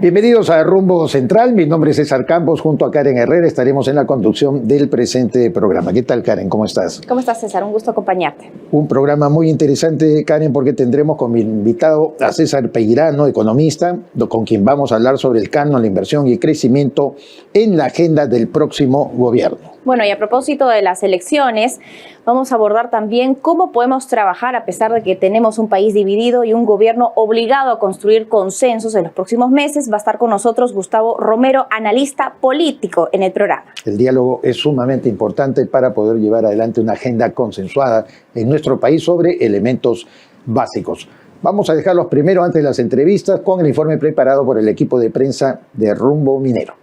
Bienvenidos a Rumbo Central. Mi nombre es César Campos. Junto a Karen Herrera estaremos en la conducción del presente programa. ¿Qué tal, Karen? ¿Cómo estás? ¿Cómo estás, César? Un gusto acompañarte. Un programa muy interesante, Karen, porque tendremos como invitado a César Peirano, economista, con quien vamos a hablar sobre el canon, la inversión y el crecimiento en la agenda del próximo gobierno. Bueno, y a propósito de las elecciones, vamos a abordar también cómo podemos trabajar a pesar de que tenemos un país dividido y un gobierno obligado a construir consensos en los próximos meses. Va a estar con nosotros Gustavo Romero, analista político, en el programa. El diálogo es sumamente importante para poder llevar adelante una agenda consensuada en nuestro país sobre elementos básicos. Vamos a dejarlos primero antes de las entrevistas con el informe preparado por el equipo de prensa de Rumbo Minero.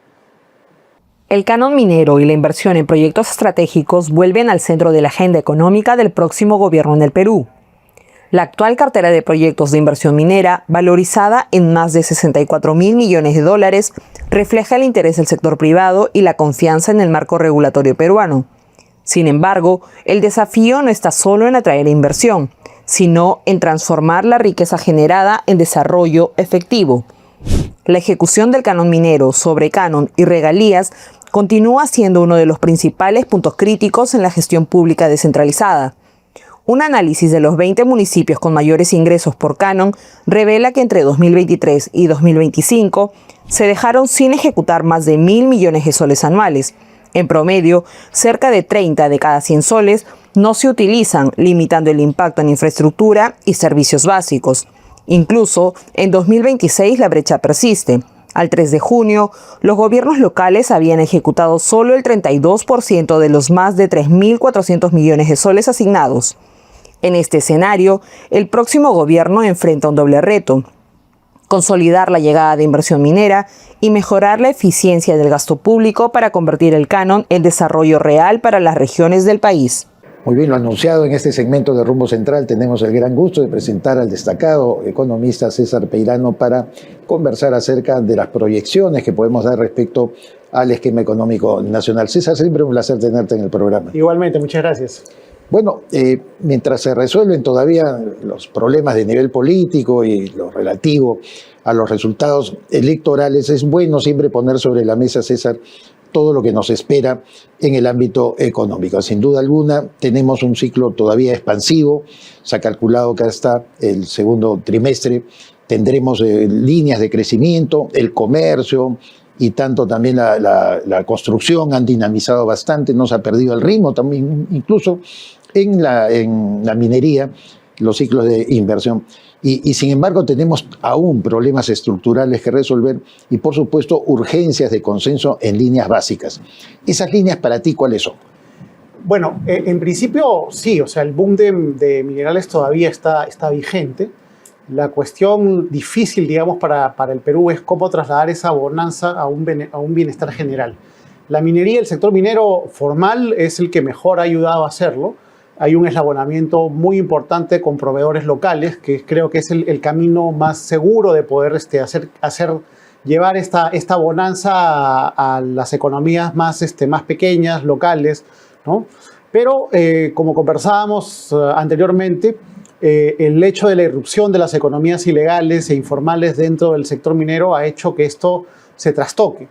El canon minero y la inversión en proyectos estratégicos vuelven al centro de la agenda económica del próximo gobierno en el Perú. La actual cartera de proyectos de inversión minera, valorizada en más de $64.000 millones, refleja el interés del sector privado y la confianza en el marco regulatorio peruano. Sin embargo, el desafío no está solo en atraer inversión, sino en transformar la riqueza generada en desarrollo efectivo. La ejecución del canon minero sobre canon y regalías continúa siendo uno de los principales puntos críticos en la gestión pública descentralizada. Un análisis de los 20 municipios con mayores ingresos por canon revela que entre 2023 y 2025 se dejaron sin ejecutar más de 1.000 millones de soles anuales. En promedio, cerca de 30 de cada 100 soles no se utilizan, limitando el impacto en infraestructura y servicios básicos. Incluso, en 2026 la brecha persiste. Al 3 de junio, los gobiernos locales habían ejecutado solo el 32% de los más de 3.400 millones de soles asignados. En este escenario, el próximo gobierno enfrenta un doble reto: consolidar la llegada de inversión minera y mejorar la eficiencia del gasto público para convertir el canon en desarrollo real para las regiones del país. Muy bien, lo anunciado en este segmento de Rumbo Central, tenemos el gran gusto de presentar al destacado economista César Peirano para conversar acerca de las proyecciones que podemos dar respecto al esquema económico nacional. César, siempre un placer tenerte en el programa. Igualmente, muchas gracias. Bueno, mientras se resuelven todavía los problemas de nivel político y lo relativo a los resultados electorales, es bueno siempre poner sobre la mesa, César, todo lo que nos espera en el ámbito económico. Sin duda alguna, tenemos un ciclo todavía expansivo. Se ha calculado que hasta el segundo trimestre tendremos líneas de crecimiento, el comercio y tanto también la construcción han dinamizado bastante, no se ha perdido el ritmo, también incluso en la minería, los ciclos de inversión. Y sin embargo tenemos aún problemas estructurales que resolver y por supuesto urgencias de consenso en líneas básicas. ¿Esas líneas para ti cuáles son? Bueno, en principio sí, o sea, el boom de minerales todavía está vigente. La cuestión difícil, digamos, para el Perú es cómo trasladar esa bonanza a un bienestar general. La minería, el sector minero formal es el que mejor ha ayudado a hacerlo. Hay un eslabonamiento muy importante con proveedores locales, que creo que es el camino más seguro de poder llevar esta bonanza a las economías más pequeñas, locales, ¿no? Pero, como conversábamos anteriormente, el hecho de la irrupción de las economías ilegales e informales dentro del sector minero ha hecho que esto se trastoque.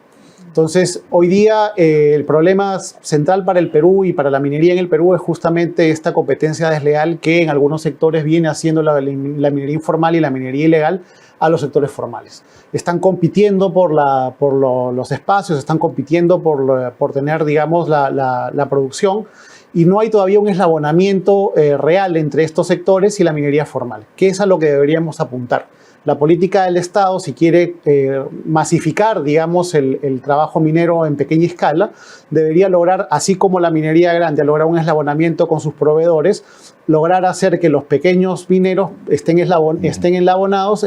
Entonces, hoy día el problema central para el Perú y para la minería en el Perú es justamente esta competencia desleal que en algunos sectores viene haciendo la minería informal y la minería ilegal a los sectores formales. Están compitiendo por los espacios, están compitiendo por tener, digamos, la producción, y no hay todavía un eslabonamiento real entre estos sectores y la minería formal, que es a lo que deberíamos apuntar. La política del Estado, si quiere masificar, digamos, el trabajo minero en pequeña escala, debería lograr, así como la minería grande ha logrado un eslabonamiento con sus proveedores, lograr hacer que los pequeños mineros estén eslabonados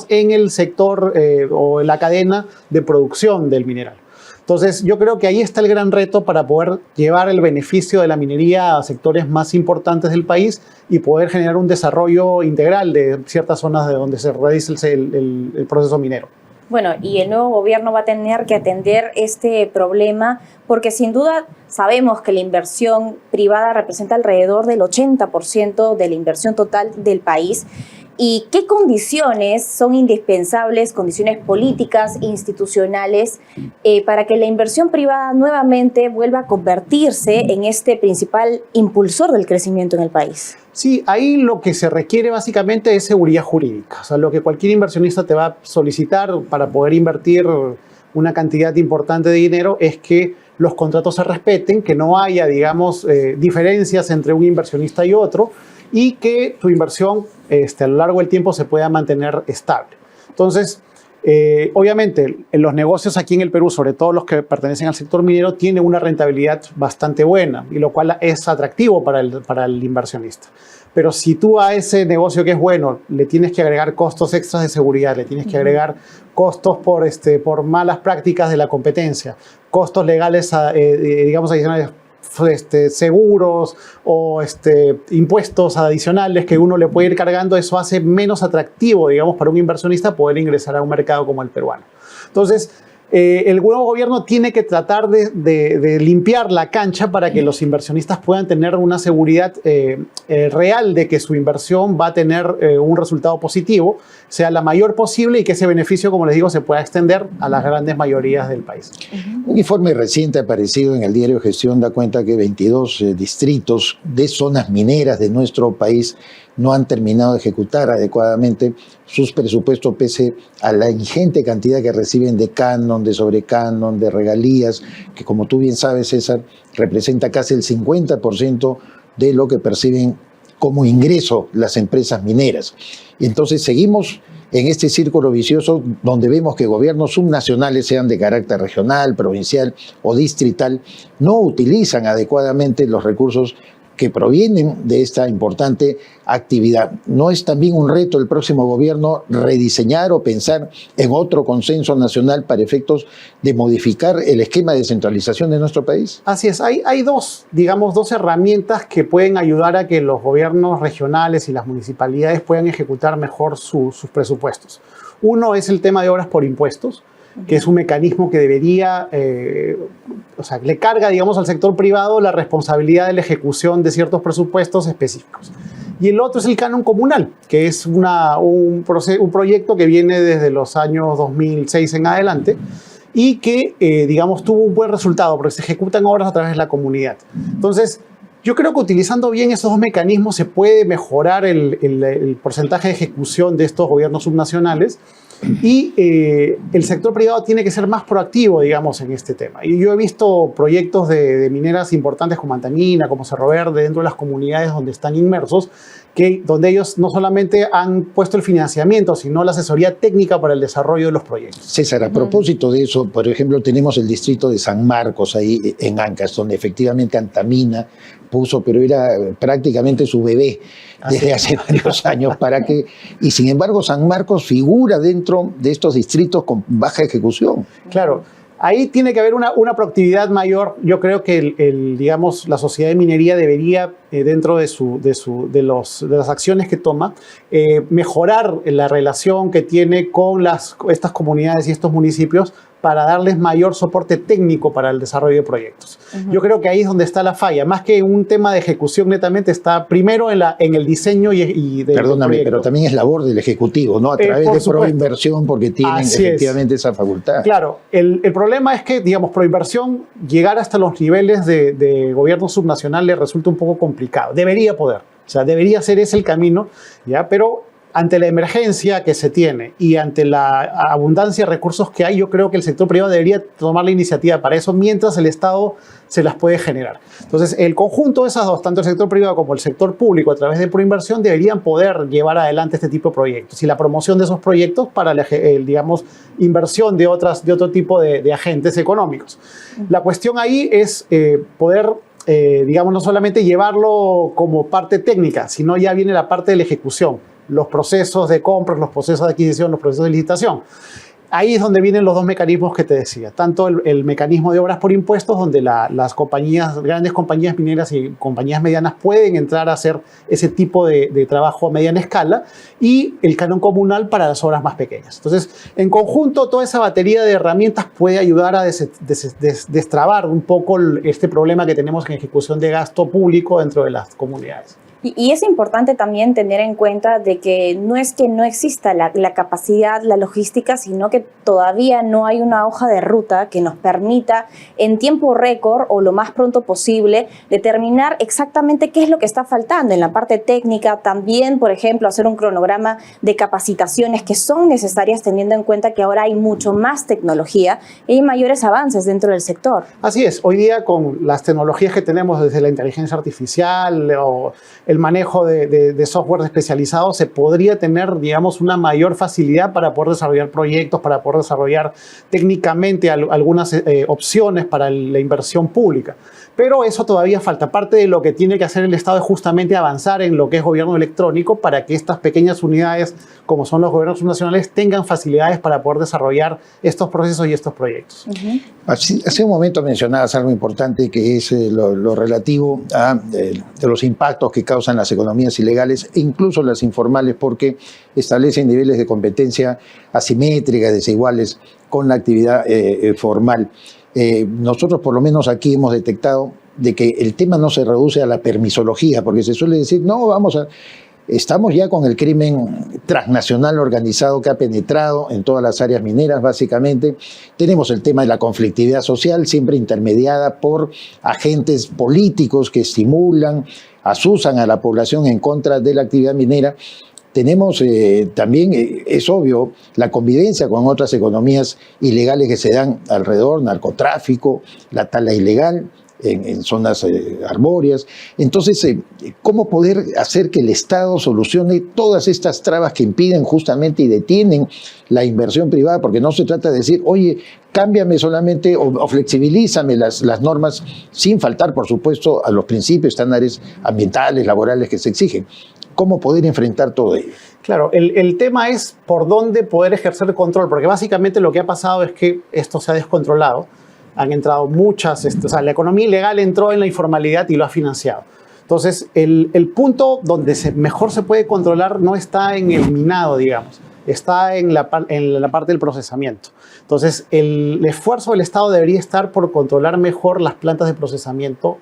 en el sector o en la cadena de producción del mineral. Entonces, yo creo que ahí está el gran reto para poder llevar el beneficio de la minería a sectores más importantes del país y poder generar un desarrollo integral de ciertas zonas de donde se realiza el proceso minero. Bueno, y el nuevo gobierno va a tener que atender este problema porque sin duda sabemos que la inversión privada representa alrededor del 80% de la inversión total del país. ¿Y qué condiciones son indispensables, condiciones políticas, institucionales, para que la inversión privada nuevamente vuelva a convertirse en este principal impulsor del crecimiento en el país? Sí, ahí lo que se requiere básicamente es seguridad jurídica. O sea, lo que cualquier inversionista te va a solicitar para poder invertir una cantidad importante de dinero es que los contratos se respeten, que no haya, digamos, diferencias entre un inversionista y otro, y que tu inversión a lo largo del tiempo se pueda mantener estable. Entonces, obviamente, en los negocios aquí en el Perú, sobre todo los que pertenecen al sector minero, tienen una rentabilidad bastante buena, y lo cual es atractivo para el inversionista. Pero si tú a ese negocio que es bueno le tienes que agregar costos extras de seguridad, le tienes que agregar costos por malas prácticas de la competencia, costos legales, digamos, adicionales, seguros o impuestos adicionales que uno le puede ir cargando, eso hace menos atractivo, digamos, para un inversionista poder ingresar a un mercado como el peruano. Entonces, el nuevo gobierno tiene que tratar de limpiar la cancha para que los inversionistas puedan tener una seguridad real de que su inversión va a tener un resultado positivo, sea la mayor posible, y que ese beneficio, como les digo, se pueda extender a las grandes mayorías del país. Un informe reciente aparecido en el diario Gestión da cuenta que 22 distritos de zonas mineras de nuestro país no han terminado de ejecutar adecuadamente sus presupuestos pese a la ingente cantidad que reciben de canon, de sobrecanon, de regalías, que como tú bien sabes, César, representa casi el 50% de lo que perciben como ingreso las empresas mineras. Y entonces seguimos en este círculo vicioso donde vemos que gobiernos subnacionales, sean de carácter regional, provincial o distrital, no utilizan adecuadamente los recursos que provienen de esta importante actividad. ¿No es también un reto el próximo gobierno rediseñar o pensar en otro consenso nacional para efectos de modificar el esquema de descentralización de nuestro país? Así es, hay dos herramientas que pueden ayudar a que los gobiernos regionales y las municipalidades puedan ejecutar mejor sus presupuestos. Uno es el tema de obras por impuestos, que es un mecanismo que debería, le carga, digamos, al sector privado la responsabilidad de la ejecución de ciertos presupuestos específicos. Y el otro es el canon comunal, que es un proyecto que viene desde los años 2006 en adelante y que, digamos, tuvo un buen resultado porque se ejecutan obras a través de la comunidad. Entonces, yo creo que utilizando bien esos dos mecanismos se puede mejorar el porcentaje de ejecución de estos gobiernos subnacionales. Y el sector privado tiene que ser más proactivo, digamos, en este tema. Y yo he visto proyectos de mineras importantes como Antamina, como Cerro Verde, dentro de las comunidades donde están inmersos, donde ellos no solamente han puesto el financiamiento, sino la asesoría técnica para el desarrollo de los proyectos. César, a propósito de eso, por ejemplo, tenemos el distrito de San Marcos ahí en Ancash, donde efectivamente Antamina puso, pero era prácticamente su bebé desde hace varios años, y sin embargo San Marcos figura dentro de estos distritos con baja ejecución. Claro, ahí tiene que haber una proactividad mayor. Yo creo que digamos, la sociedad de minería debería, dentro de las acciones que toma, mejorar la relación que tiene con estas comunidades y estos municipios para darles mayor soporte técnico para el desarrollo de proyectos. Yo creo que ahí es donde está la falla, más que un tema de ejecución netamente, está primero en el diseño y del Perdóname, proyecto. pero también es labor del Ejecutivo, ¿no? A través de Proinversión, porque tienen efectivamente esa facultad. Claro, el problema es que, digamos, Proinversión, llegar hasta los niveles de gobierno subnacional le resulta un poco complicado. Debería poder, debería ser ese el camino, ¿ya? Pero ante la emergencia que se tiene y ante la abundancia de recursos que hay, yo creo que el sector privado debería tomar la iniciativa para eso, mientras el Estado se las puede generar. Entonces, el conjunto de esas dos, tanto el sector privado como el sector público, a través de Proinversión, deberían poder llevar adelante este tipo de proyectos y la promoción de esos proyectos para digamos, inversión de otro tipo de agentes económicos. La cuestión ahí es poder, digamos, no solamente llevarlo como parte técnica, sino ya viene la parte de la ejecución, los procesos de compras, los procesos de adquisición, los procesos de licitación. Ahí es donde vienen los dos mecanismos que te decía, tanto el mecanismo de obras por impuestos, donde las grandes compañías mineras y compañías medianas pueden entrar a hacer ese tipo de trabajo a mediana escala, y el canon comunal para las obras más pequeñas. Entonces, en conjunto, toda esa batería de herramientas puede ayudar a destrabar un poco este problema que tenemos en ejecución de gasto público dentro de las comunidades. Y es importante también tener en cuenta de que no exista la capacidad, la logística, sino que todavía no hay una hoja de ruta que nos permita en tiempo récord o lo más pronto posible determinar exactamente qué es lo que está faltando en la parte técnica. También, por ejemplo, hacer un cronograma de capacitaciones que son necesarias teniendo en cuenta que ahora hay mucho más tecnología y hay mayores avances dentro del sector. Así es, hoy día con las tecnologías que tenemos desde la inteligencia artificial o el manejo de software especializado, se podría tener, digamos, una mayor facilidad para poder desarrollar proyectos, para poder desarrollar técnicamente algunas opciones para la inversión pública. Pero eso todavía falta. Parte de lo que tiene que hacer el Estado es justamente avanzar en lo que es gobierno electrónico para que estas pequeñas unidades, como son los gobiernos nacionales, tengan facilidades para poder desarrollar estos procesos y estos proyectos. Hace un momento mencionabas algo importante que es lo relativo a de los impactos que causan las economías ilegales e incluso las informales, porque establecen niveles de competencia asimétricas, desiguales con la actividad formal. Nosotros por lo menos aquí hemos detectado de que el tema no se reduce a la permisología, porque se suele decir, no, estamos ya con el crimen transnacional organizado que ha penetrado en todas las áreas mineras, básicamente. Tenemos el tema de la conflictividad social, siempre intermediada por agentes políticos que estimulan, asusan a la población en contra de la actividad minera. Tenemos también, es obvio, la convivencia con otras economías ilegales que se dan alrededor, narcotráfico, la tala ilegal en zonas arbóreas. Entonces, ¿cómo poder hacer que el Estado solucione todas estas trabas que impiden justamente y detienen la inversión privada? Porque no se trata de decir, oye, cámbiame solamente o flexibilízame las normas sin faltar, por supuesto, a los principios, estándares ambientales, laborales que se exigen. ¿Cómo poder enfrentar todo ello? Claro, el tema es por dónde poder ejercer el control, porque básicamente lo que ha pasado es que esto se ha descontrolado. Han entrado muchas, o sea, la economía ilegal entró en la informalidad y lo ha financiado. Entonces, el punto donde mejor se puede controlar no está en el minado, digamos, está en la parte del procesamiento. Entonces, el esfuerzo del Estado debería estar por controlar mejor las plantas de procesamiento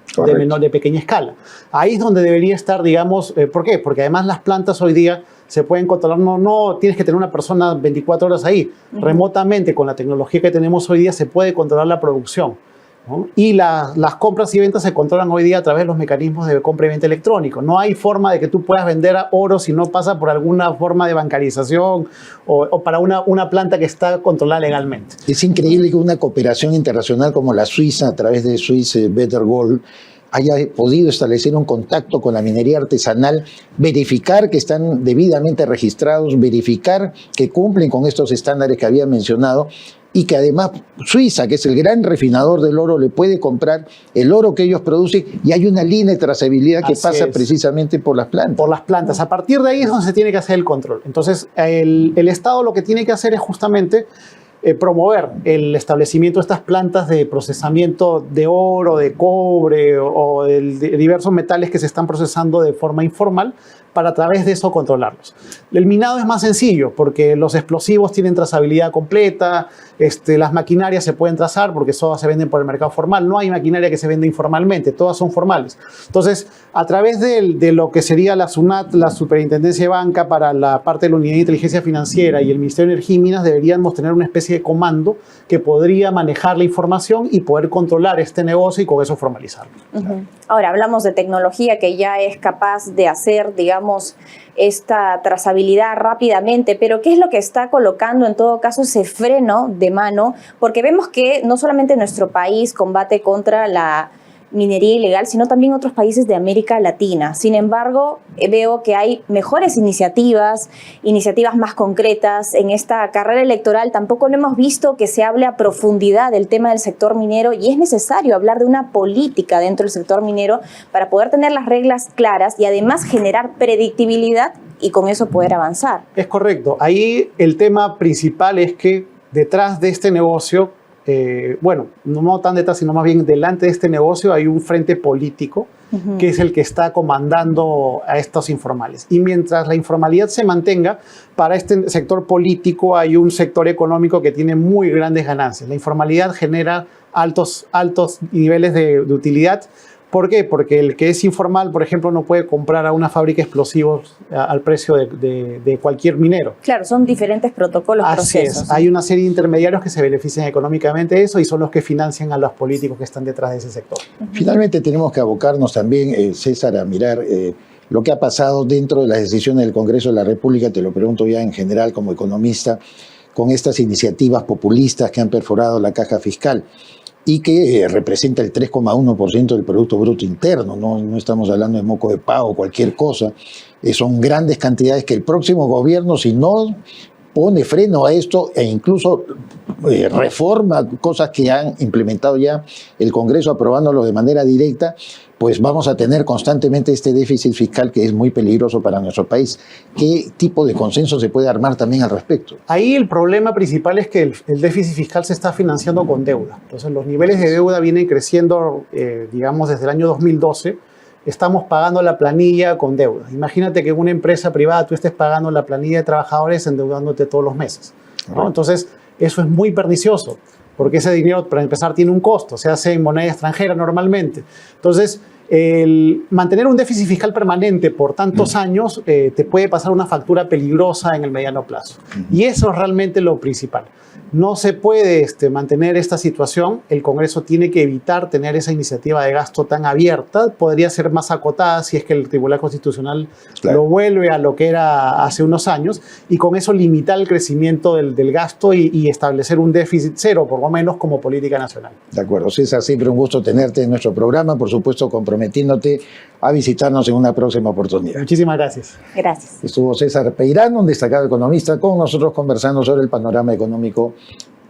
de pequeña escala. Ahí es donde debería estar, digamos, ¿por qué? Porque además las plantas hoy día se pueden controlar, no tienes que tener una persona 24 horas ahí. Remotamente, con la tecnología que tenemos hoy día, se puede controlar la producción, ¿no? Y las compras y ventas se controlan hoy día a través de los mecanismos de compra y venta electrónico. No hay forma de que tú puedas vender oro si no pasa por alguna forma de bancarización o para una planta que está controlada legalmente. Es increíble que una cooperación internacional como la Suiza, a través de Swiss Better Gold, haya podido establecer un contacto con la minería artesanal, verificar que están debidamente registrados, verificar que cumplen con estos estándares que había mencionado y que además Suiza, que es el gran refinador del oro, le puede comprar el oro que ellos producen y hay una línea de trazabilidad que pasa precisamente por las plantas. Por las plantas. A partir de ahí es donde se tiene que hacer el control. Entonces, el Estado lo que tiene que hacer es justamente promover el establecimiento de estas plantas de procesamiento de oro, de cobre o de diversos metales que se están procesando de forma informal para a través de eso controlarlos. El minado es más sencillo porque los explosivos tienen trazabilidad completa, las maquinarias se pueden trazar porque todas se venden por el mercado formal, no hay maquinaria que se vende informalmente, todas son formales. Entonces, a través de lo que sería la SUNAT, la Superintendencia de Banca para la parte de la Unidad de Inteligencia Financiera y el Ministerio de Energía y Minas deberíamos tener una especie de comando que podría manejar la información y poder controlar este negocio y con eso formalizarlo. Ahora, hablamos de tecnología que ya es capaz de hacer, digamos, esta trazabilidad rápidamente, pero ¿qué es lo que está colocando en todo caso ese freno de mano? Porque vemos que no solamente nuestro país combate contra la minería ilegal, sino también otros países de América Latina. Sin embargo, veo que hay mejores iniciativas más concretas. En esta carrera electoral tampoco no hemos visto que se hable a profundidad del tema del sector minero y es necesario hablar de una política dentro del sector minero para poder tener las reglas claras y además generar predictibilidad y con eso poder avanzar. Es correcto. Ahí el tema principal es que detrás de este negocio, bueno, no tan detrás, sino más bien delante de este negocio hay un frente político que es el que está comandando a estos informales. Y mientras la informalidad se mantenga, para este sector político hay un sector económico que tiene muy grandes ganancias. La informalidad genera altos niveles de utilidad ¿Por qué? Porque el que es informal, por ejemplo, no puede comprar a una fábrica de explosivos al precio de cualquier minero. Claro, son diferentes protocolos, Así procesos. es. Hay una serie de intermediarios que se benefician económicamente de eso y son los que financian a los políticos que están detrás de ese sector. Finalmente tenemos que abocarnos también, César, a mirar lo que ha pasado dentro de las decisiones del Congreso de la República, te lo pregunto ya en general como economista, con estas iniciativas populistas que han perforado la caja fiscal y que representa el 3,1% del Producto Bruto Interno, no estamos hablando de moco de pavo o cualquier cosa, son grandes cantidades que el próximo gobierno, si no pone freno a esto e incluso reforma cosas que han implementado ya el Congreso aprobándolo de manera directa, pues vamos a tener constantemente este déficit fiscal que es muy peligroso para nuestro país. ¿Qué tipo de consenso se puede armar también al respecto? Ahí el problema principal es que el déficit fiscal se está financiando con deuda. Entonces los niveles de deuda vienen creciendo, digamos, desde el año 2012. Estamos pagando la planilla con deuda. Imagínate que en una empresa privada tú estés pagando la planilla de trabajadores endeudándote todos los meses, ¿no? Entonces eso es muy pernicioso, porque ese dinero, para empezar, tiene un costo, se hace en moneda extranjera normalmente. Entonces, el mantener un déficit fiscal permanente por tantos años te puede pasar una factura peligrosa en el mediano plazo. Y eso es realmente lo principal. No se puede mantener esta situación. El Congreso tiene que evitar tener esa iniciativa de gasto tan abierta. Podría ser más acotada si es que el Tribunal Constitucional lo vuelve a lo que era hace unos años, y con eso limitar el crecimiento del gasto y establecer un déficit cero, por lo menos, como política nacional. De acuerdo, César, siempre un gusto tenerte en nuestro programa, por supuesto comprometiéndote a visitarnos en una próxima oportunidad. Muchísimas gracias. Gracias. Estuvo César Peirano, un destacado economista, con nosotros conversando sobre el panorama económico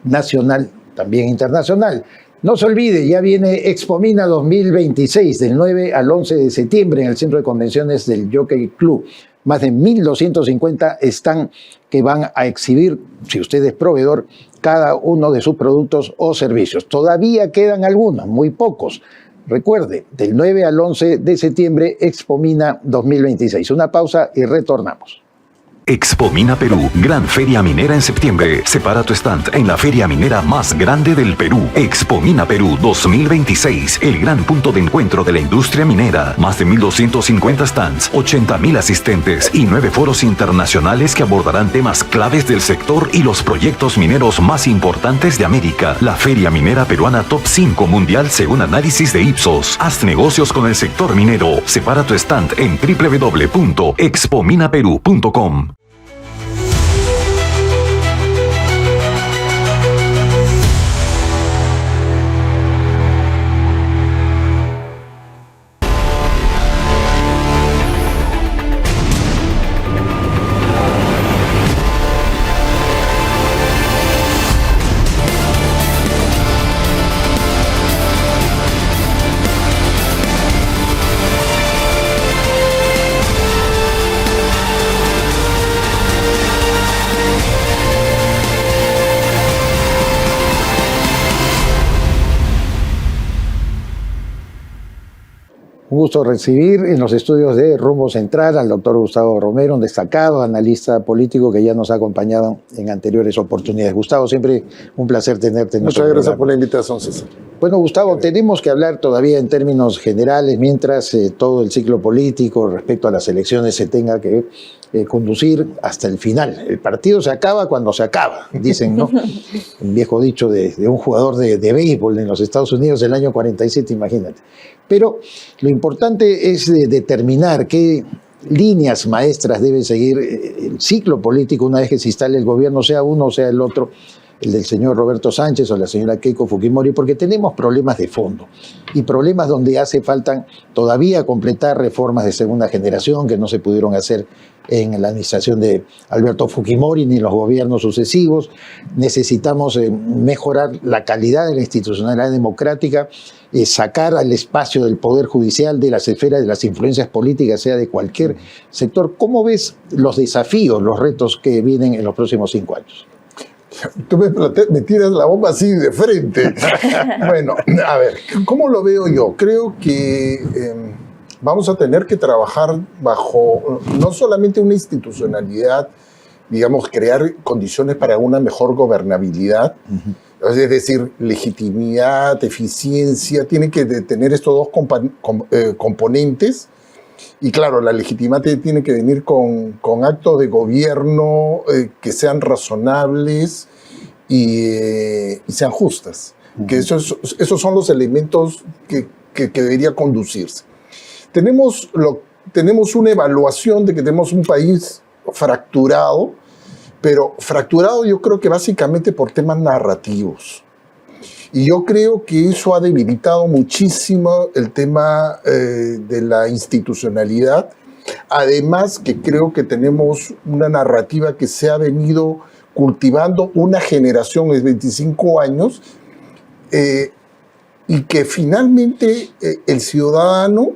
nacional, también internacional. No se olvide, ya viene Expomina 2026, del 9 al 11 de septiembre en el Centro de Convenciones del Jockey Club. Más de 1.250 están que van a exhibir, si usted es proveedor, cada uno de sus productos o servicios. Todavía quedan algunos, muy pocos. Recuerde, del 9 al 11 de septiembre, Expomina 2026. Una pausa y retornamos. Expomina Perú, gran feria minera en septiembre. Separa tu stand en la feria minera más grande del Perú. Expomina Perú 2026, el gran punto de encuentro de la industria minera. Más de 1.250 stands, 80.000 asistentes y 9 foros internacionales que abordarán temas claves del sector y los proyectos mineros más importantes de América. La feria minera peruana top 5 mundial según análisis de Ipsos. Haz negocios con el sector minero. Separa tu stand en www.expominaperu.com. Un gusto recibir en los estudios de Rumbo Central al doctor Gustavo Romero, un destacado analista político que ya nos ha acompañado en anteriores oportunidades. Gustavo, siempre un placer tenerte en nuestro programa. Muchas gracias por la invitación, César. Bueno, Gustavo, tenemos que hablar todavía en términos generales mientras todo el ciclo político respecto a las elecciones se tenga que conducir hasta el final. El partido se acaba cuando se acaba, dicen, ¿no? Un viejo dicho de un jugador de béisbol en los Estados Unidos del año 47, imagínate. Pero lo importante es determinar qué líneas maestras debe seguir el ciclo político una vez que se instale el gobierno, sea uno o sea el otro, el del señor Roberto Sánchez o la señora Keiko Fujimori, porque tenemos problemas de fondo y problemas donde hace falta todavía completar reformas de segunda generación que no se pudieron hacer en la administración de Alberto Fujimori ni en los gobiernos sucesivos. Necesitamos mejorar la calidad de la institucionalidad democrática, sacar al espacio del Poder Judicial de las esferas de las influencias políticas, sea de cualquier sector. ¿Cómo ves los desafíos, los retos que vienen en los próximos 5 años? Tú me tiras la bomba así de frente. Bueno, a ver, ¿cómo lo veo yo? Creo que vamos a tener que trabajar bajo no solamente una institucionalidad, digamos, crear condiciones para una mejor gobernabilidad, Es decir, legitimidad, eficiencia, tiene que tener estos dos componentes. Y claro, la legitimidad tiene que venir con actos de gobierno que sean razonables y sean justas. Que esos son los elementos que debería conducirse. Tenemos una evaluación de que tenemos un país fracturado, pero fracturado yo creo que básicamente por temas narrativos. Y yo creo que eso ha debilitado muchísimo el tema de la institucionalidad. Además que creo que tenemos una narrativa que se ha venido cultivando una generación de 25 años y que finalmente el ciudadano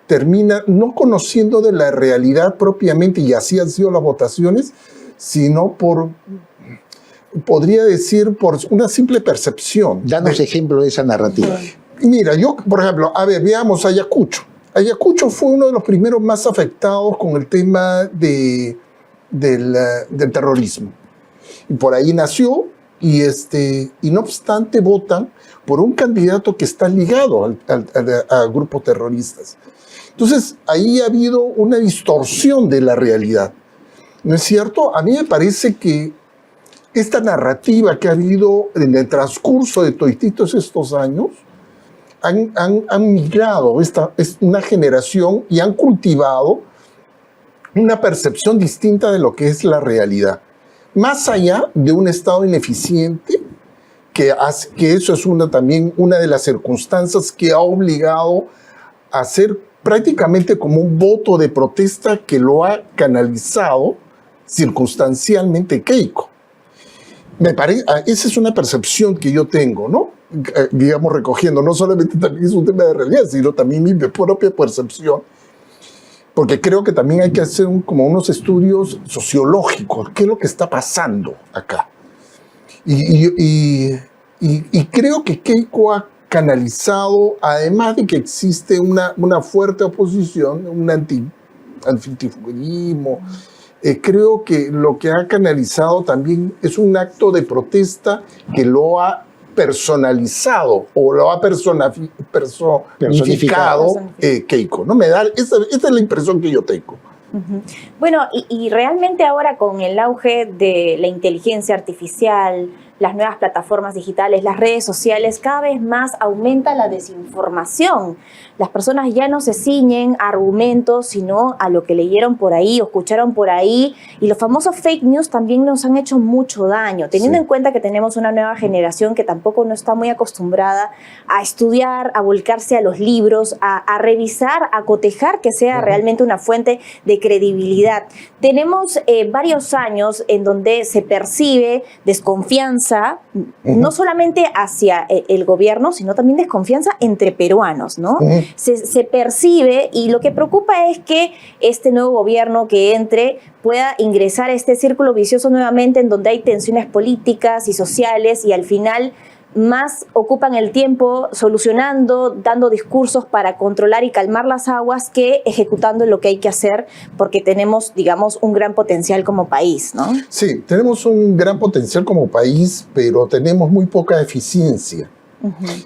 termina no conociendo de la realidad propiamente, y así han sido las votaciones, sino podría decir, por una simple percepción. Danos ejemplo de esa narrativa. Mira, yo, por ejemplo, veamos Ayacucho. Ayacucho fue uno de los primeros más afectados con el tema del terrorismo. Y por ahí nació, y no obstante votan por un candidato que está ligado a grupos terroristas. Entonces, ahí ha habido una distorsión de la realidad. ¿No es cierto? A mí me parece que esta narrativa que ha habido en el transcurso de todos estos años han migrado es una generación y han cultivado una percepción distinta de lo que es la realidad. Más allá de un Estado ineficiente, que eso es también una de las circunstancias que ha obligado a hacer prácticamente como un voto de protesta que lo ha canalizado circunstancialmente Keiko. Esa es una percepción que yo tengo, ¿no? Digamos, recogiendo, no solamente también es un tema de realidad, sino también mi propia percepción, porque creo que también hay que hacer como unos estudios sociológicos, qué es lo que está pasando acá. Y creo que Keiko ha canalizado, además de que existe una fuerte oposición, un antifuguismo, creo que lo que ha canalizado también es un acto de protesta que lo ha personalizado o lo ha personificado Keiko, ¿no? Esta es la impresión que yo tengo. Bueno, y realmente ahora con el auge de la inteligencia artificial, las nuevas plataformas digitales, las redes sociales, cada vez más aumenta la desinformación. Las personas ya no se ciñen a argumentos, sino a lo que leyeron por ahí o escucharon por ahí. Y los famosos fake news también nos han hecho mucho daño, teniendo en cuenta que tenemos una nueva generación que tampoco no está muy acostumbrada a estudiar, a volcarse a los libros, a revisar, a cotejar que sea realmente una fuente de credibilidad. Tenemos varios años en donde se percibe desconfianza, no solamente hacia el gobierno, sino también desconfianza entre peruanos, ¿no? Se percibe, y lo que preocupa es que este nuevo gobierno que entre pueda ingresar a este círculo vicioso nuevamente, en donde hay tensiones políticas y sociales, y al final más ocupan el tiempo solucionando, dando discursos para controlar y calmar las aguas, que ejecutando lo que hay que hacer, porque tenemos, digamos, un gran potencial como país, ¿no? Sí, tenemos un gran potencial como país, pero tenemos muy poca eficiencia.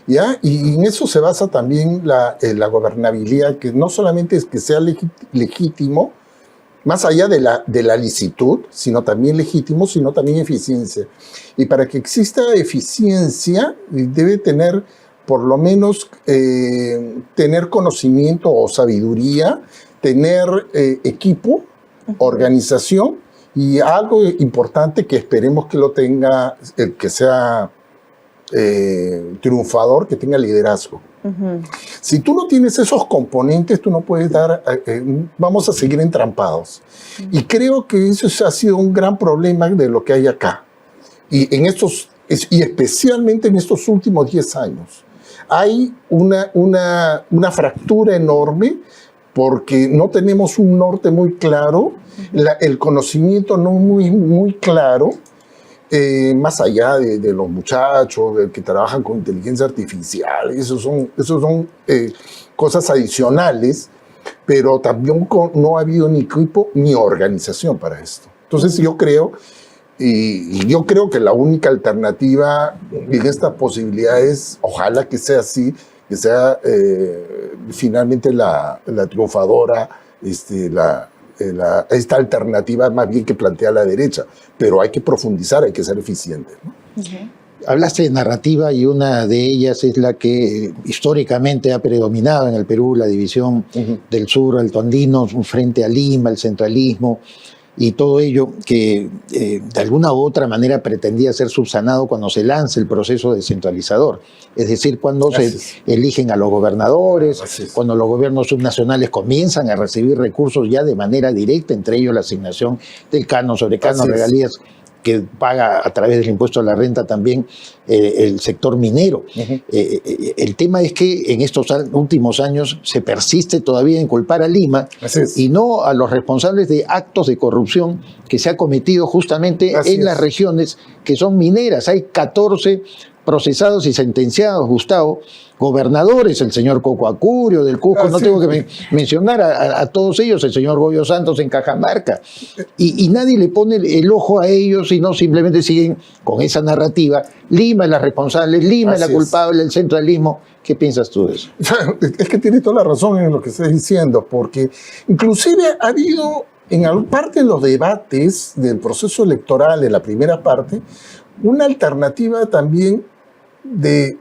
¿Ya? Y en eso se basa también la gobernabilidad, que no solamente es que sea legítimo, más allá de la licitud, sino también legítimo, sino también eficiencia. Y para que exista eficiencia, debe tener, por lo menos, tener conocimiento o sabiduría, tener equipo, organización, y algo importante que esperemos que lo tenga, que sea triunfador, que tenga liderazgo. Si tú no tienes esos componentes, tú no puedes dar, vamos a seguir entrampados. Y creo que eso ha sido un gran problema de lo que hay acá. Y especialmente en estos últimos 10 años. Hay una fractura enorme porque no tenemos un norte muy claro, el conocimiento no muy claro. Más allá de los muchachos que trabajan con inteligencia artificial, esos son cosas adicionales, pero también no ha habido ni equipo ni organización para esto. Entonces yo creo Y yo creo que la única alternativa en estas posibilidades, ojalá que sea así, que sea finalmente la triunfadora, esta alternativa más bien que plantea la derecha. Pero hay que profundizar, hay que ser eficientes, ¿no? Hablaste de narrativa y una de ellas es la que históricamente ha predominado en el Perú, la división del sur, el tondino, frente a Lima, el centralismo y todo ello que de alguna u otra manera pretendía ser subsanado cuando se lanza el proceso descentralizador. Es decir, cuando se eligen a los gobernadores, cuando los gobiernos subnacionales comienzan a recibir recursos ya de manera directa, entre ellos la asignación del canon, sobre canon, regalías, que paga a través del impuesto a la renta también el sector minero. El tema es que en estos últimos años se persiste todavía en culpar a Lima y no a los responsables de actos de corrupción que se ha cometido justamente en las regiones que son mineras. Hay 14 procesados y sentenciados, Gustavo, gobernadores, el señor Coco Acurio del Cusco, no tengo que mencionar a todos ellos, el señor Goyo Santos en Cajamarca, y nadie le pone el ojo a ellos, sino simplemente siguen con esa narrativa. Lima es la responsable, Lima es la culpable, el centralismo. ¿Qué piensas tú de eso? Es que tienes toda la razón en lo que estás diciendo, porque inclusive ha habido en parte de los debates del proceso electoral, de la primera parte, una alternativa también de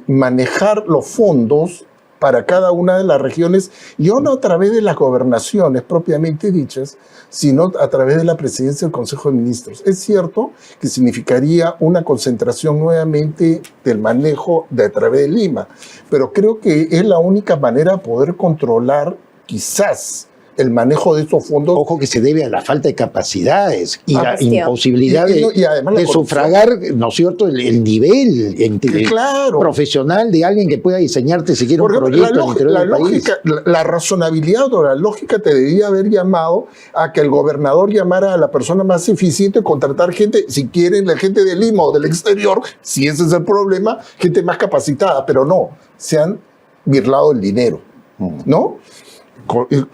manejar los fondos para cada una de las regiones, yo no a través de las gobernaciones propiamente dichas, sino a través de la presidencia del Consejo de Ministros. Es cierto que significaría una concentración nuevamente del manejo a través de Lima, pero creo que es la única manera de poder controlar quizás el manejo de estos fondos. Ojo que se debe a la falta de capacidades y la imposibilidad de sufragar, ¿no es cierto?, el nivel profesional de alguien que pueda diseñarte siquiera un proyecto en el interior del país. La razonabilidad o la lógica te debería haber llamado a que el gobernador llamara a la persona más eficiente, contratar gente, si quieren, la gente de Lima o del exterior, si ese es el problema, gente más capacitada, pero no, se han birlado el dinero, ¿no?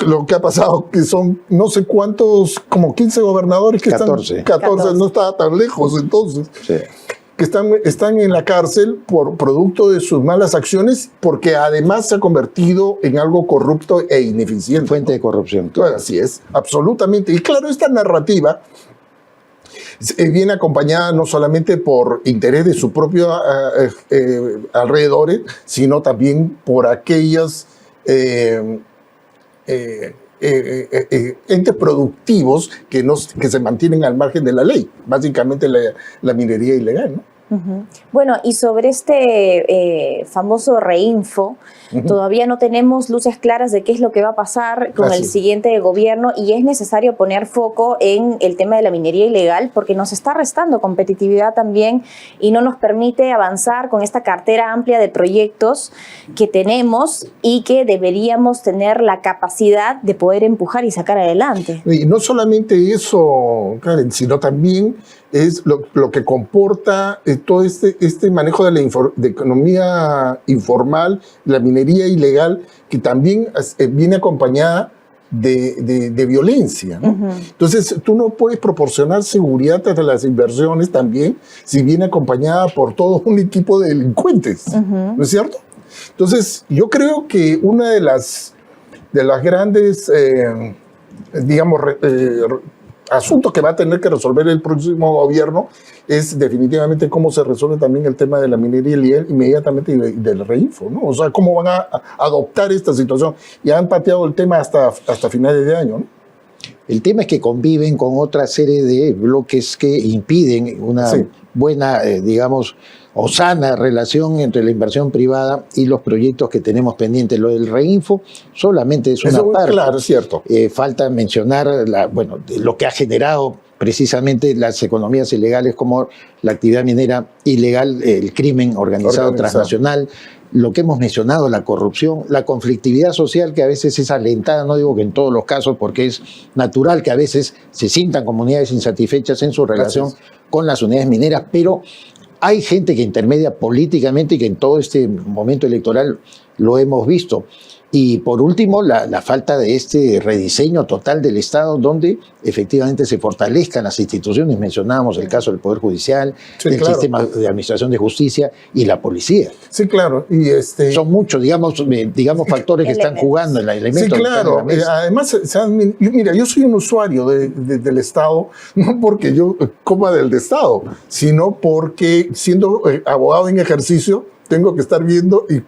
Lo que ha pasado, que son no sé cuántos, como 15 gobernadores que 14. están, 14, no estaba tan lejos entonces, que están en la cárcel por producto de sus malas acciones, porque además se ha convertido en algo corrupto e ineficiente. Fuente de corrupción. Claro, así es, absolutamente. Y claro, esta narrativa viene acompañada no solamente por interés de su propio alrededores, sino también por aquellas entes productivos que se mantienen al margen de la ley, básicamente la minería ilegal, ¿no? Bueno, y sobre este famoso reinfo, todavía no tenemos luces claras de qué es lo que va a pasar con el siguiente gobierno, y es necesario poner foco en el tema de la minería ilegal porque nos está restando competitividad también y no nos permite avanzar con esta cartera amplia de proyectos que tenemos y que deberíamos tener la capacidad de poder empujar y sacar adelante. Y no solamente eso, Karen, sino también es lo que comporta todo este manejo de la economía informal, la minería ilegal, que también viene acompañada de violencia, ¿no? Entonces, tú no puedes proporcionar seguridad a las inversiones también si viene acompañada por todo un equipo de delincuentes, ¿no es cierto? Entonces, yo creo que una de las grandes, digamos, asuntos que va a tener que resolver el próximo gobierno es definitivamente cómo se resuelve también el tema de la minería ilegal inmediatamente y del reinfo, ¿no? O sea, cómo van a adoptar esta situación. Ya han pateado el tema hasta finales de año, ¿no? El tema es que conviven con otra serie de bloques que impiden una buena, digamos, o sana relación entre la inversión privada y los proyectos que tenemos pendientes. Lo del reinfo solamente es una parte. Claro, es cierto. Falta mencionar lo que ha generado precisamente las economías ilegales, como la actividad minera ilegal, el crimen organizado transnacional, lo que hemos mencionado, la corrupción, la conflictividad social que a veces es alentada, no digo que en todos los casos, porque es natural que a veces se sientan comunidades insatisfechas en su relación con las unidades mineras, pero hay gente que intermedia políticamente y que en todo este momento electoral lo hemos visto. Y por último, la falta de este rediseño total del Estado, donde efectivamente se fortalezcan las instituciones. Mencionábamos el caso del Poder Judicial, Sí, del claro. sistema de administración de justicia y la policía. Sí, claro. Y Son muchos, digamos factores que están Elementos. jugando, elementos sí, que están en claro. la mesa. Además, mira, yo soy un usuario del Estado, no porque yo coma del Estado, sino porque siendo abogado en ejercicio, tengo que estar viendo y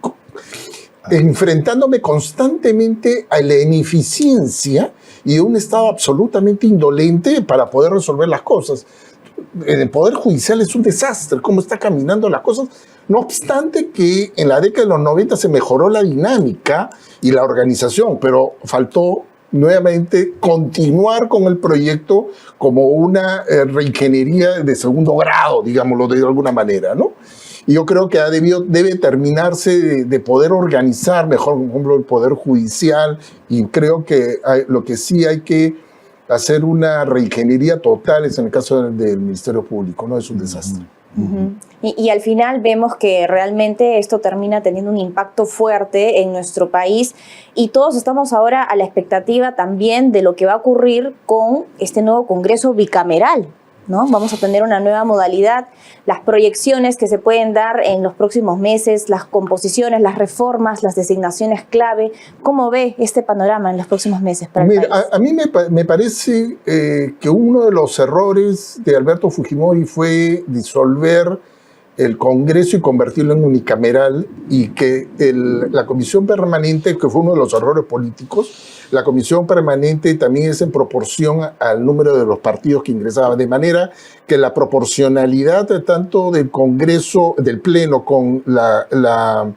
enfrentándome constantemente a la ineficiencia y a un Estado absolutamente indolente para poder resolver las cosas. El Poder Judicial es un desastre, cómo está caminando las cosas. No obstante que en la década de los 90 se mejoró la dinámica y la organización, pero faltó nuevamente continuar con el proyecto como una reingeniería de segundo grado, digámoslo de alguna manera, ¿no? Y yo creo que debe terminarse de poder organizar mejor, por ejemplo, el Poder Judicial, y creo que lo que sí hay que hacer una reingeniería total es en el caso del Ministerio Público, ¿no? Es un desastre. Uh-huh. Y al final vemos que realmente esto termina teniendo un impacto fuerte en nuestro país y todos estamos ahora a la expectativa también de lo que va a ocurrir con este nuevo Congreso bicameral, ¿no? Vamos a tener una nueva modalidad, las proyecciones que se pueden dar en los próximos meses, las composiciones, las reformas, las designaciones clave. ¿Cómo ve este panorama en los próximos meses para el país? A mí me parece que uno de los errores de Alberto Fujimori fue disolver el Congreso y convertirlo en unicameral, y que la Comisión Permanente, que fue uno de los errores políticos, la Comisión Permanente también es en proporción al número de los partidos que ingresaban, de manera que la proporcionalidad tanto del Congreso, del Pleno, con la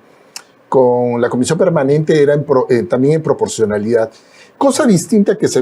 Comisión Permanente era también en proporcionalidad. Cosa distinta que se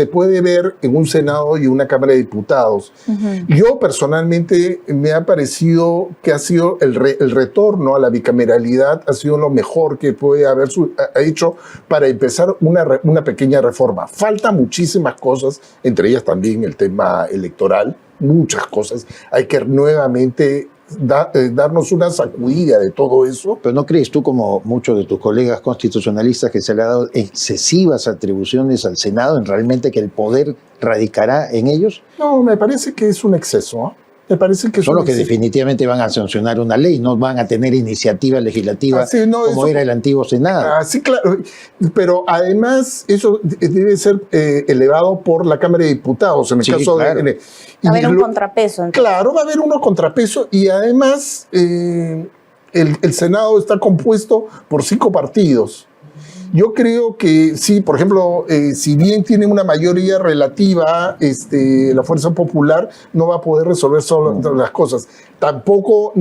puede ver en un Senado y una Cámara de Diputados. Uh-huh. Yo personalmente me ha parecido que ha sido el retorno a la bicameralidad ha sido lo mejor que puede haber hecho para empezar una pequeña reforma. Faltan muchísimas cosas, entre ellas también el tema electoral, muchas cosas. Hay que nuevamente darnos una sacudida de todo eso. Pero ¿no crees tú, como muchos de tus colegas constitucionalistas, que se le ha dado excesivas atribuciones al Senado, en realmente que el poder radicará en ellos? No, me parece que es un exceso, ¿eh? Me parece que son los que definitivamente van a sancionar una ley, no van a tener iniciativa legislativa como era el antiguo Senado. Sí, claro, pero además eso debe ser elevado por la Cámara de Diputados en el caso claro. de... Va a haber un contrapeso. Entonces. Claro, va a haber uno contrapeso, y además el Senado está compuesto por 5 partidos. Yo creo que sí, por ejemplo, si bien tiene una mayoría relativa, la Fuerza Popular no va a poder resolver solo las cosas. Tampoco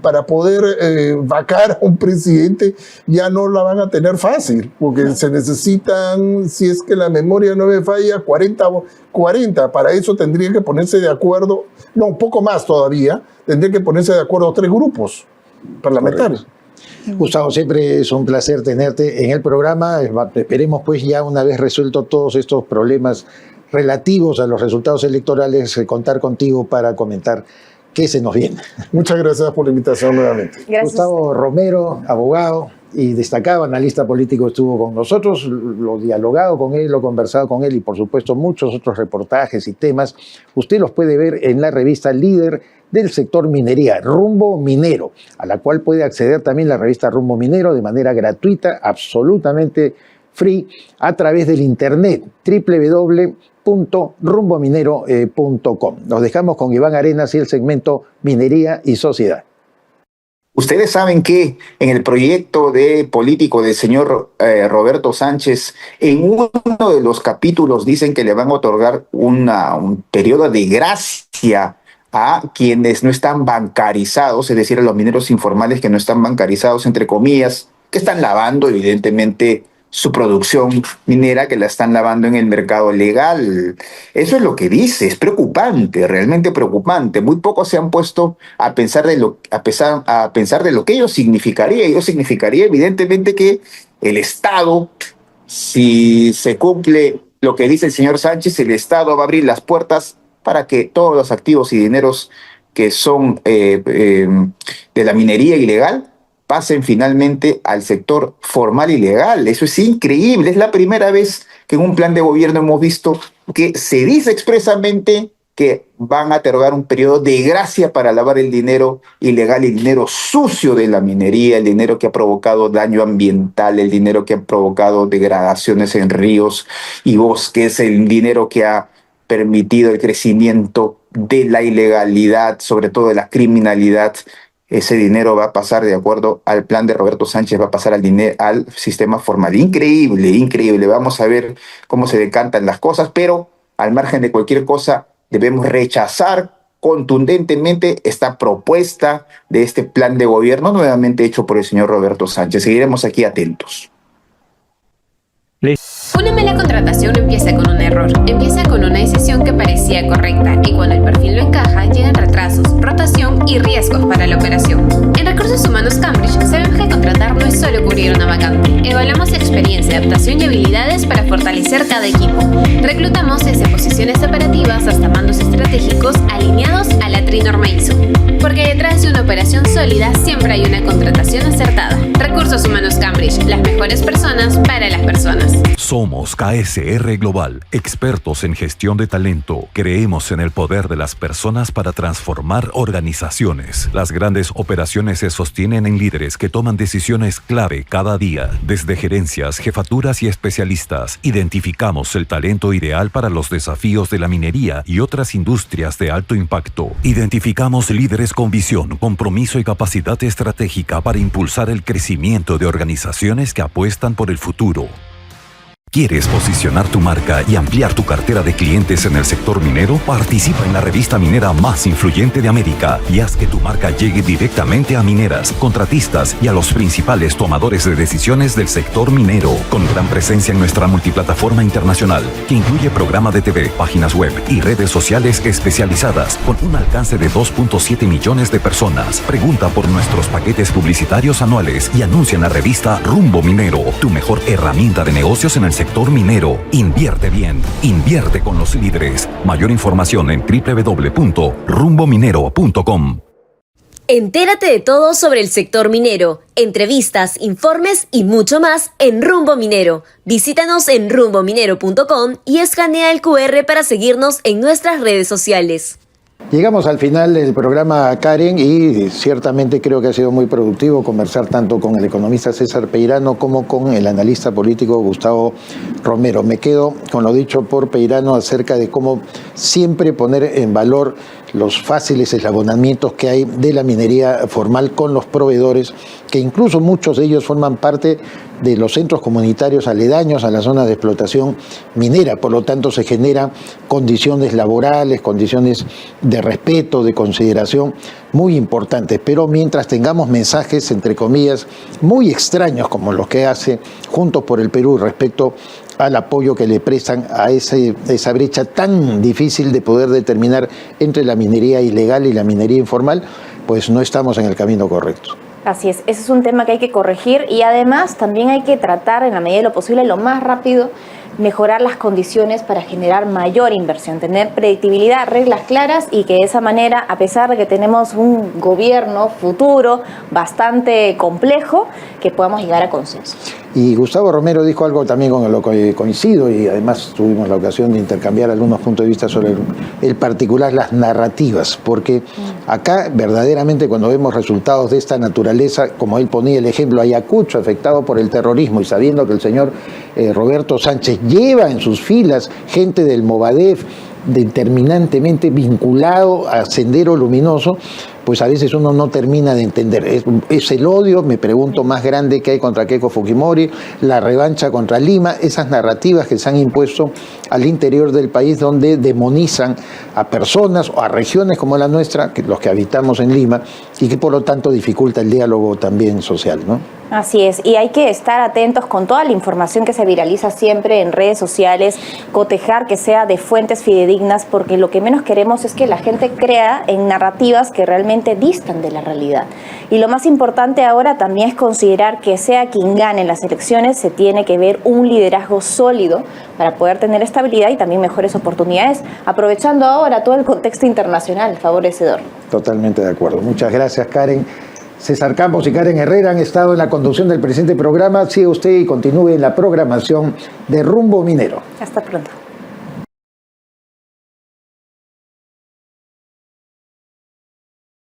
para poder vacar a un presidente ya no la van a tener fácil, porque se necesitan, si es que la memoria no me falla, 40. Para eso tendría que ponerse de acuerdo, no, un poco más todavía, tendría que ponerse de acuerdo 3 grupos parlamentarios. Correcto. Gustavo, siempre es un placer tenerte en el programa. Esperemos pues ya una vez resuelto todos estos problemas relativos a los resultados electorales, contar contigo para comentar qué se nos viene. Muchas gracias por la invitación nuevamente. Gracias. Gustavo Romero, abogado y destacado analista político, estuvo con nosotros, lo dialogado con él, lo conversado con él y por supuesto muchos otros reportajes y temas. Usted los puede ver en la revista líder del sector minería, Rumbo Minero, a la cual puede acceder también la revista Rumbo Minero de manera gratuita, absolutamente free, a través del internet, www.rumbominero.com. Nos dejamos con Iván Arenas y el segmento Minería y Sociedad. Ustedes saben que en el proyecto de político del señor Roberto Sánchez, en uno de los capítulos dicen que le van a otorgar un periodo de gracia a quienes no están bancarizados, es decir, a los mineros informales que no están bancarizados, entre comillas, que están lavando evidentemente su producción minera, que la están lavando en el mercado legal. Eso es lo que dice, es preocupante, realmente preocupante. Muy pocos se han puesto a pensar de lo que ello significaría. Ello significaría evidentemente que el Estado, si se cumple lo que dice el señor Sánchez, el Estado va a abrir las puertas para que todos los activos y dineros que son de la minería ilegal pasen finalmente al sector formal y legal. Eso es increíble. Es la primera vez que en un plan de gobierno hemos visto que se dice expresamente que van a otorgar un periodo de gracia para lavar el dinero ilegal, el dinero sucio de la minería, el dinero que ha provocado daño ambiental, el dinero que ha provocado degradaciones en ríos y bosques, el dinero que ha permitido el crecimiento de la ilegalidad, sobre todo de la criminalidad. Ese dinero va a pasar, de acuerdo al plan de Roberto Sánchez, va a pasar al sistema formal. Increíble, increíble. Vamos a ver cómo se decantan las cosas, pero al margen de cualquier cosa, debemos rechazar contundentemente esta propuesta de este plan de gobierno nuevamente hecho por el señor Roberto Sánchez. Seguiremos aquí atentos. Una mala contratación no empieza con un error, empieza con una decisión que parecía correcta y cuando el perfil no encaja llegan retrasos, rotación y riesgos para la operación. En Recursos Humanos Cambridge sabemos que contratar no es solo cubrir una vacante. Evaluamos experiencia, adaptación y habilidades para fortalecer cada equipo. Reclutamos desde posiciones operativas hasta mandos estratégicos alineados a la Trinorma ISO. Porque detrás de una operación sólida siempre hay una contratación acertada. Recursos Humanos Cambridge, las mejores personas para las personas. Somos KSR Global, expertos en gestión de talento. Creemos en el poder de las personas para transformar organizaciones. Las grandes operaciones se sostienen en líderes que toman decisiones clave cada día. Desde gerencias, jefaturas y especialistas, identificamos el talento ideal para los desafíos de la minería y otras industrias de alto impacto. Identificamos líderes con visión, compromiso y capacidad estratégica para impulsar el crecimiento de organizaciones que apuestan por el futuro. ¿Quieres posicionar tu marca y ampliar tu cartera de clientes en el sector minero? Participa en la revista minera más influyente de América y haz que tu marca llegue directamente a mineras, contratistas y a los principales tomadores de decisiones del sector minero. Con gran presencia en nuestra multiplataforma internacional, que incluye programa de TV, páginas web y redes sociales especializadas, con un alcance de 2.7 millones de personas. Pregunta por nuestros paquetes publicitarios anuales y anuncia en la revista Rumbo Minero, tu mejor herramienta de negocios en el sector minero. Invierte bien, invierte con los líderes. Mayor información en www.rumbominero.com. Entérate de todo sobre el sector minero, entrevistas, informes y mucho más en Rumbo Minero. Visítanos en rumbominero.com y escanea el QR para seguirnos en nuestras redes sociales. Llegamos al final del programa, Karen, y ciertamente creo que ha sido muy productivo conversar tanto con el economista César Peirano como con el analista político Gustavo Romero. Me quedo con lo dicho por Peirano acerca de cómo siempre poner en valor los fáciles eslabonamientos que hay de la minería formal con los proveedores, que incluso muchos de ellos forman parte de los centros comunitarios aledaños a la zona de explotación minera. Por lo tanto, se generan condiciones laborales, condiciones de respeto, de consideración muy importantes. Pero mientras tengamos mensajes, entre comillas, muy extraños como los que hace Juntos por el Perú respecto al apoyo que le prestan a esa brecha tan difícil de poder determinar entre la minería ilegal y la minería informal, pues no estamos en el camino correcto. Así es, ese es un tema que hay que corregir y además también hay que tratar en la medida de lo posible, lo más rápido, mejorar las condiciones para generar mayor inversión, tener predictibilidad, reglas claras y que de esa manera, a pesar de que tenemos un gobierno futuro bastante complejo, que podamos llegar a consenso. Y Gustavo Romero dijo algo también con lo que coincido y además tuvimos la ocasión de intercambiar algunos puntos de vista sobre el particular, las narrativas, porque acá verdaderamente cuando vemos resultados de esta naturaleza, como él ponía el ejemplo, Ayacucho afectado por el terrorismo y sabiendo que el señor Roberto Sánchez lleva en sus filas gente del Movadef determinantemente vinculado a Sendero Luminoso, pues a veces uno no termina de entender. Es el odio, me pregunto, más grande que hay contra Keiko Fujimori, la revancha contra Lima, esas narrativas que se han impuesto al interior del país donde demonizan a personas o a regiones como la nuestra, los que habitamos en Lima, y que por lo tanto dificulta el diálogo también social, ¿no? Así es, y hay que estar atentos con toda la información que se viraliza siempre en redes sociales, cotejar que sea de fuentes fidedignas, porque lo que menos queremos es que la gente crea en narrativas que realmente distan de la realidad. Y lo más importante ahora también es considerar que sea quien gane las elecciones, se tiene que ver un liderazgo sólido para poder tener estabilidad y también mejores oportunidades, aprovechando ahora todo el contexto internacional favorecedor. Totalmente de acuerdo. Muchas gracias, Karen. César Campos y Karen Herrera han estado en la conducción del presente programa. Siga usted y continúe en la programación de Rumbo Minero. Hasta pronto.